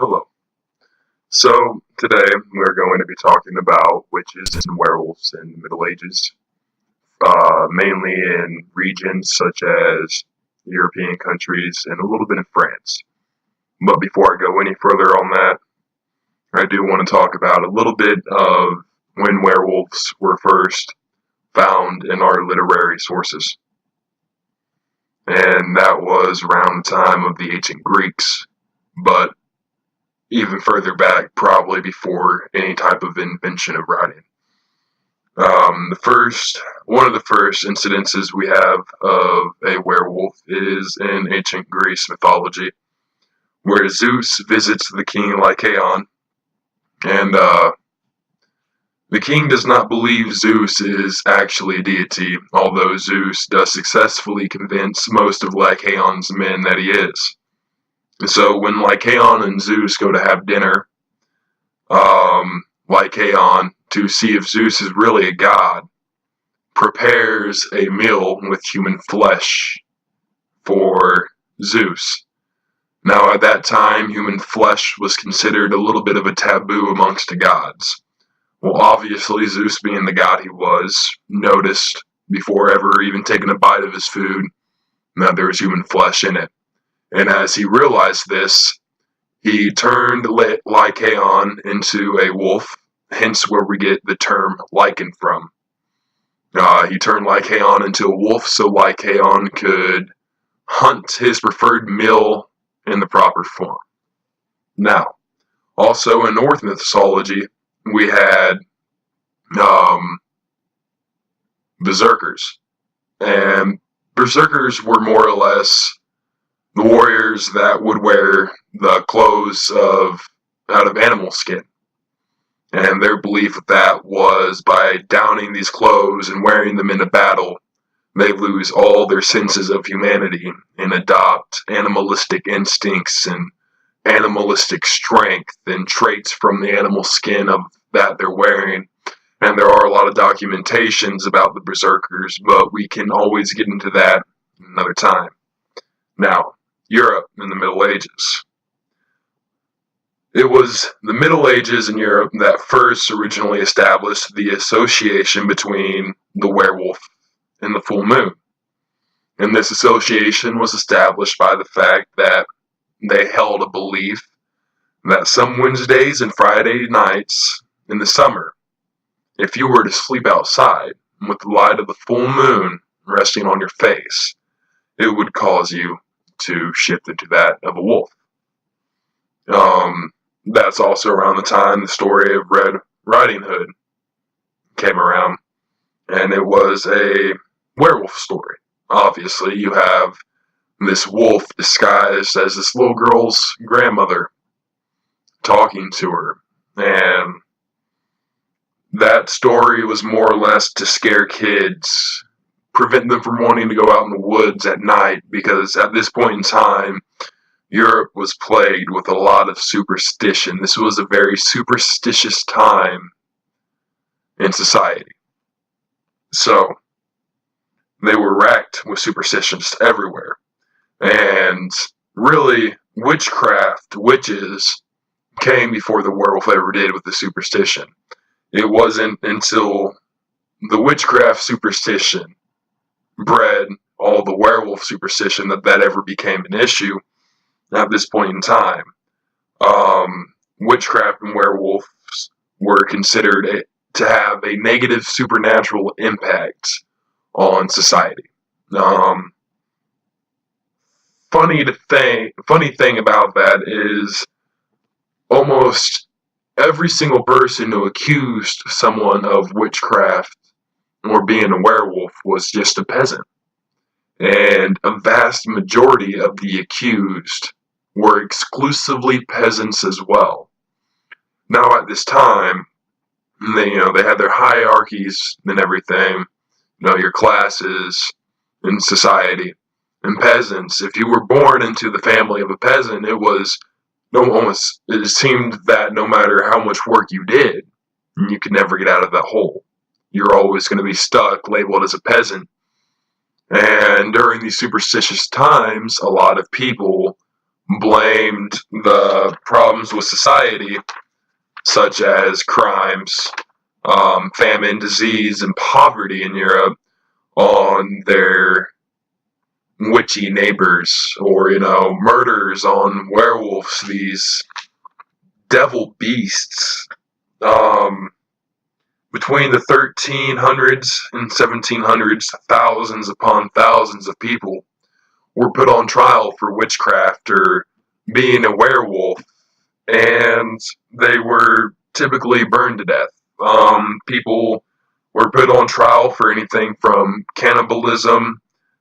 Hello. So, today we're going to be talking about witches and werewolves in the Middle Ages, mainly in regions such as European countries and a little bit in France. But before I go any further on that, I do want to talk about a little bit of when werewolves were first found in our literary sources. And that was around the time of the ancient Greeks, but even further back, probably before any type of invention of writing. One of the first incidences we have of a werewolf is in ancient Greece mythology, where Zeus visits the king Lycaon, and the king does not believe Zeus is actually a deity, although Zeus does successfully convince most of Lycaon's men that he is. So when Lycaon and Zeus go to have dinner, Lycaon, to see if Zeus is really a god, prepares a meal with human flesh for Zeus. Now at that time, human flesh was considered a little bit of a taboo amongst the gods. Well, obviously Zeus, being the god he was, noticed before ever even taking a bite of his food that there was human flesh in it. And as he realized this, he turned Lycaon into a wolf, hence where we get the term Lycan from. He turned Lycaon into a wolf so Lycaon could hunt his preferred meal in the proper form. Now, also in Norse mythology, we had berserkers. And berserkers were more or less the warriors that would wear the clothes out of animal skin. And their belief with that was by donning these clothes and wearing them in a battle, they lose all their senses of humanity and adopt animalistic instincts and animalistic strength and traits from the animal skin of that they're wearing. And there are a lot of documentations about the berserkers, but we can always get into that another time. Now, Europe in the Middle Ages. It was the Middle Ages in Europe that first originally established the association between the werewolf and the full moon. And this association was established by the fact that they held a belief that some Wednesdays and Friday nights in the summer, if you were to sleep outside with the light of the full moon resting on your face, it would cause you to shift into that of a wolf. That's also around the time the story of Red Riding Hood came around, and it was a werewolf story. Obviously, you have this wolf disguised as this little girl's grandmother talking to her, and that story was more or less to scare kids, prevent them from wanting to go out in the woods at night, because at this point in time, Europe was plagued with a lot of superstition. This was a very superstitious time in society. So, they were racked with superstitions everywhere. And really, witches came before the werewolf ever did with the superstition. It wasn't until the witchcraft superstition bred all the werewolf superstition that ever became an issue at this point in time. Witchcraft and werewolves were considered to have a negative supernatural impact on society. Funny thing about that is almost every single person who accused someone of witchcraft or being a werewolf was just a peasant. And a vast majority of the accused were exclusively peasants as well. Now at this time, they had their hierarchies and everything, your classes in society. And peasants, if you were born into the family of a peasant, it seemed that no matter how much work you did, you could never get out of that hole. You're always going to be stuck, labeled as a peasant. And during these superstitious times, a lot of people blamed the problem problems with society, such as crimes, famine, disease, and poverty in Europe, on their witchy neighbors, or, murders on werewolves, these devil beasts. Between the 1300s and 1700s, thousands upon thousands of people were put on trial for witchcraft or being a werewolf, and they were typically burned to death. People were put on trial for anything from cannibalism,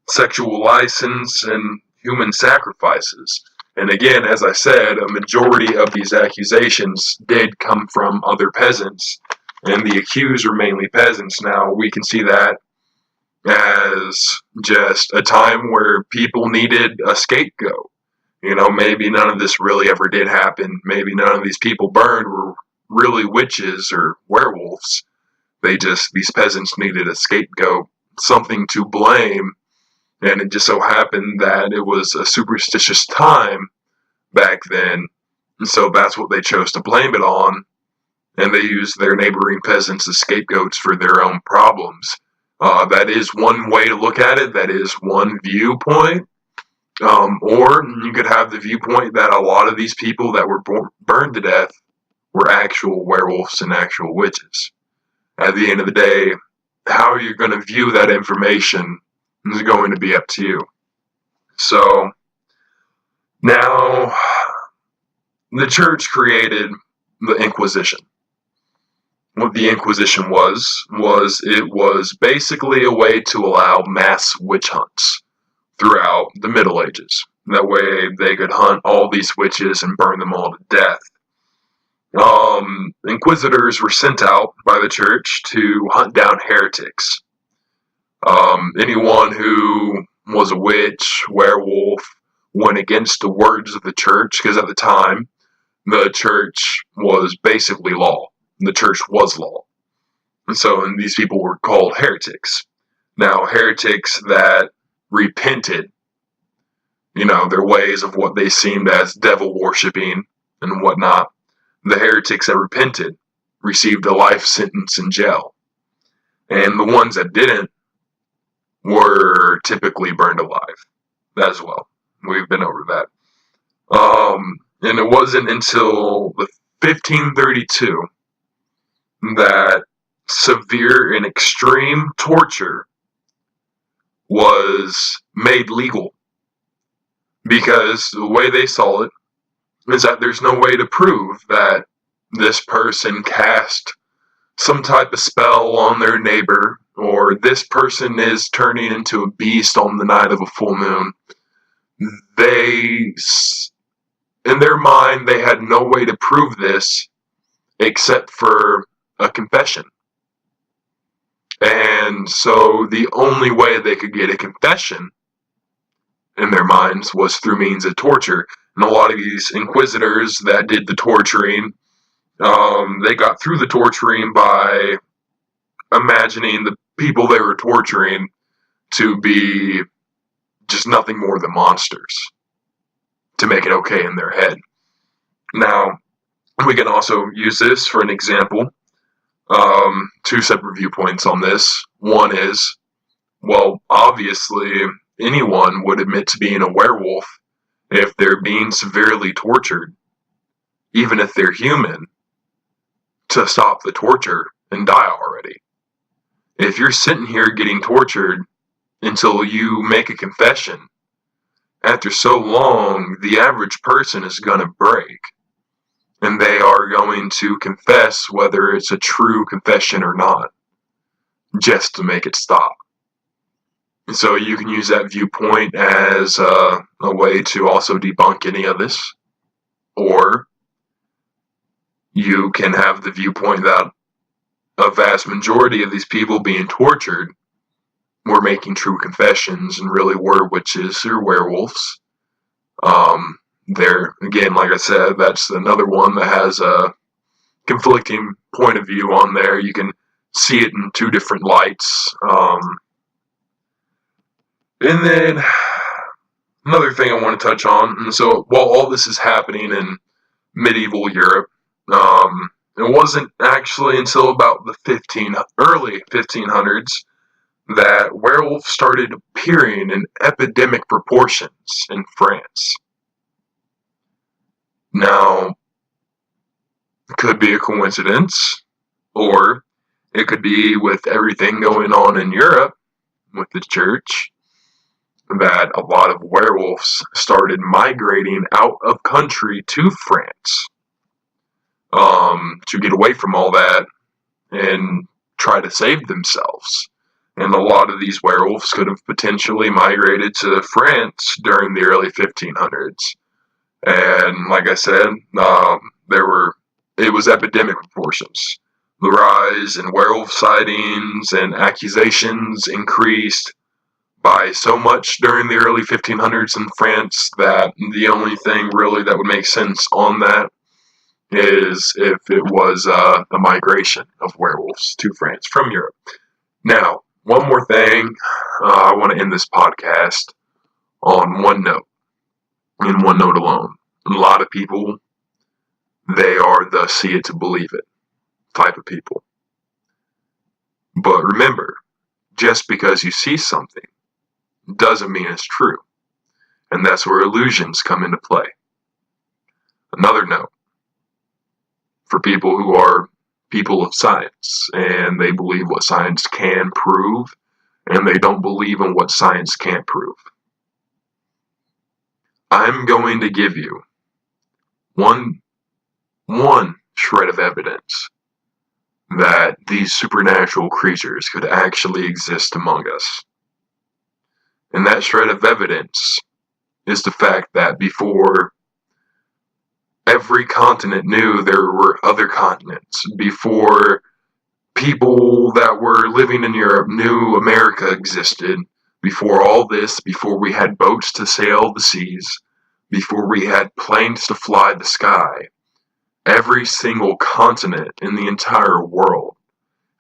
sexual license, and human sacrifices. And again, as I said, a majority of these accusations did come from other peasants, and the accused were mainly peasants. Now, we can see that as just a time where people needed a scapegoat. Maybe none of this really ever did happen. Maybe none of these people burned were really witches or werewolves. These peasants needed a scapegoat, something to blame. And it just so happened that it was a superstitious time back then. And so that's what they chose to blame it on. And they used their neighboring peasants as scapegoats for their own problems. That is one way to look at it. That is one viewpoint. Or you could have the viewpoint that a lot of these people that were burned to death were actual werewolves and actual witches. At the end of the day, how you're going to view that information is going to be up to you. So, now, the church created the Inquisition. What the Inquisition was basically a way to allow mass witch hunts throughout the Middle Ages. That way they could hunt all these witches and burn them all to death. Inquisitors were sent out by the church to hunt down heretics. Anyone who was a witch, werewolf, went against the words of the church, because at the time, the church was basically law. The church was law. And these people were called heretics. Now, heretics that repented, their ways of what they seemed as devil worshipping and whatnot, the heretics that repented received a life sentence in jail. And the ones that didn't were typically burned alive as well. We've been over that. And it wasn't until 1532 that severe and extreme torture was made legal. Because the way they saw it is that there's no way to prove that this person cast some type of spell on their neighbor, or this person is turning into a beast on the night of a full moon. In their mind, they had no way to prove this except for a confession. And so the only way they could get a confession in their minds was through means of torture. And a lot of these inquisitors that did the torturing, they got through the torturing by imagining the people they were torturing to be just nothing more than monsters, to make it okay in their head. Now, we can also use this for an example. Two separate viewpoints on this. One is, well, obviously, anyone would admit to being a werewolf if they're being severely tortured, even if they're human, to stop the torture and die already. If you're sitting here getting tortured until you make a confession, after so long, the average person is going to break. And they are going to confess whether it's a true confession or not, just to make it stop. And so you can use that viewpoint as a way to also debunk any of this. Or you can have the viewpoint that a vast majority of these people being tortured were making true confessions and really were witches or werewolves. There, again, like I said, that's another one that has a conflicting point of view on there. You can see it in two different lights. And then another thing I want to touch on, and so while all this is happening and medieval Europe. It wasn't actually until about the early 1500s that werewolves started appearing in epidemic proportions in France. Now, it could be a coincidence, or it could be with everything going on in Europe with the church, that a lot of werewolves started migrating out of country to France to get away from all that and try to save themselves. And a lot of these werewolves could have potentially migrated to France during the early 1500s. And like I said, it was epidemic proportions. The rise in werewolf sightings and accusations increased by so much during the early 1500s in France that the only thing really that would make sense on that is if it was the migration of werewolves to France from Europe. Now, one more thing, I want to end this podcast on one note, and one note alone. A lot of people, they are the see it to believe it type of people. But remember, just because you see something doesn't mean it's true. And that's where illusions come into play. Another note, for people who are people of science, and they believe what science can prove, and they don't believe in what science can't prove. I'm going to give you one shred of evidence that these supernatural creatures could actually exist among us. And that shred of evidence is the fact that before every continent knew there were other continents, before people that were living in Europe knew America existed, before all this, before we had boats to sail the seas, before we had planes to fly the sky, every single continent in the entire world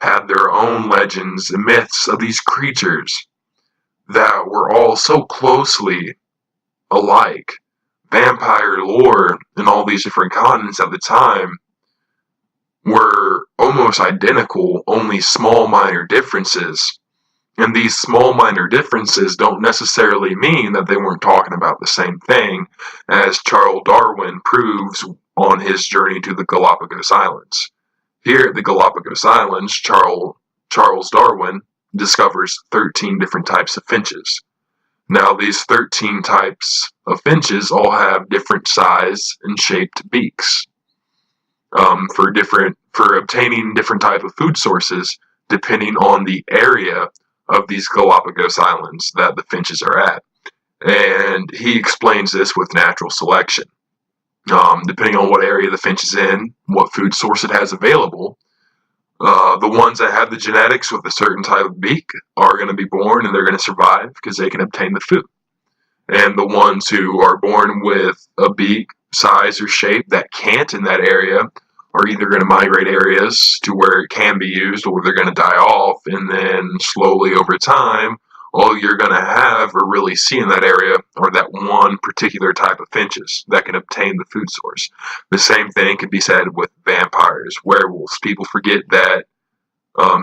had their own legends and myths of these creatures that were all so closely alike. Vampire lore in all these different continents at the time were almost identical, only small minor differences. And these small minor differences don't necessarily mean that they weren't talking about the same thing, as Charles Darwin proves on his journey to the Galapagos Islands. Here at the Galapagos Islands, Charles Darwin discovers 13 different types of finches. Now, these 13 types of finches all have different size and shaped beaks for obtaining different type of food sources depending on the area of these Galapagos Islands that the finches are at. And he explains this with natural selection. Depending on what area the finch is in, what food source it has available, the ones that have the genetics with a certain type of beak are going to be born and they're going to survive because they can obtain the food. And the ones who are born with a beak size or shape that can't in that area are either going to migrate areas to where it can be used, or they're going to die off, and then slowly over time, all you're going to have or really see in that area are that one particular type of finches that can obtain the food source. The same thing could be said with vampires, werewolves. People forget that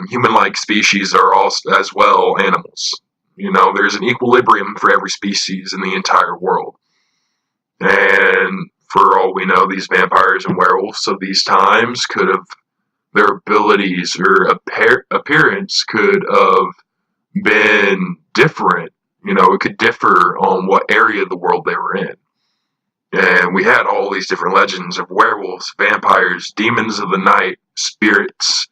human-like species are also as well animals. You know, there's an equilibrium for every species in the entire world. And for all we know, these vampires and werewolves of these times could have, their abilities or appearance could have been different. You know, it could differ on what area of the world they were in. And we had all these different legends of werewolves, vampires, demons of the night, spirits,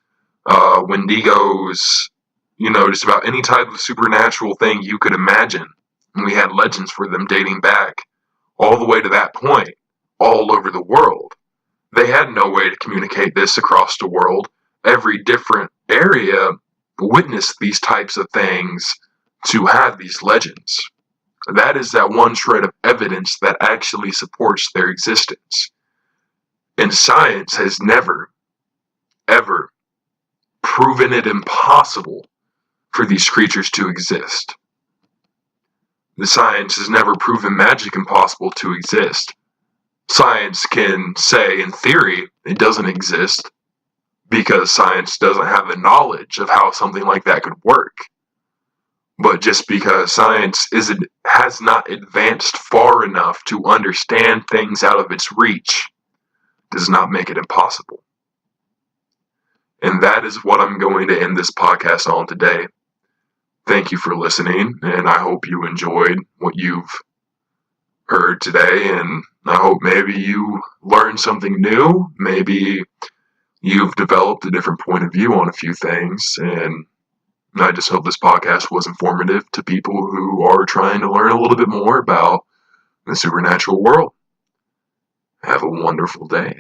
wendigos, you know, just about any type of supernatural thing you could imagine. And we had legends for them dating back all the way to that point, all over the world. They had no way to communicate this across the world. Every different area witnessed these types of things to have these legends. That is that one shred of evidence that actually supports their existence. And science has never, ever proven it impossible for these creatures to exist. The science has never proven magic impossible to exist. science can say, in theory, it doesn't exist because science doesn't have the knowledge of how something like that could work. But just because science has not advanced far enough to understand things out of its reach does not make it impossible. And that is what I'm going to end this podcast on today. Thank you for listening, and I hope you enjoyed what you've heard today, and I hope maybe you learned something new. Maybe you've developed a different point of view on a few things, and I just hope this podcast was informative to people who are trying to learn a little bit more about the supernatural world. Have a wonderful day.